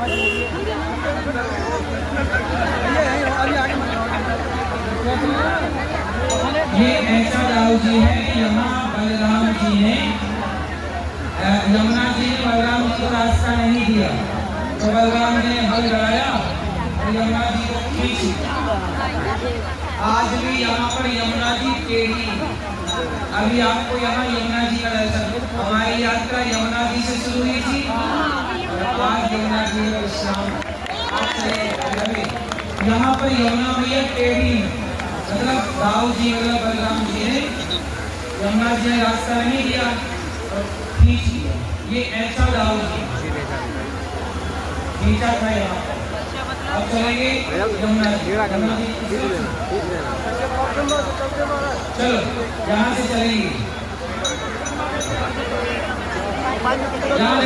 ये ऐसा दाऊ जी है, यहाँ बलराम जी ने यमुना जी ने बलराम जी को रास्ता नहीं दिया, तो बलराम जी ने हल लगाया और यमुना जी को खींच लिया। आज भी यहाँ पर यमुना जी टेढ़ी। अभी आपको यहाँ यमुना जी का दर्शन, हमारी यात्रा यमुना जी से शुरू हुई थी और आज यमुना जी का विश्राम। यहाँ पर यमुना मैया टेढ़ी, मतलब दाऊ जी मतलब बलराम जी ने यमुना जी ने रास्ता नहीं दिया और खींच लिया। ये ऐसा दाऊ जी खींचा था यहाँ पर। अब चलेंगे यमुना जी। चलो यहाँ से चलेंगे, यहाँ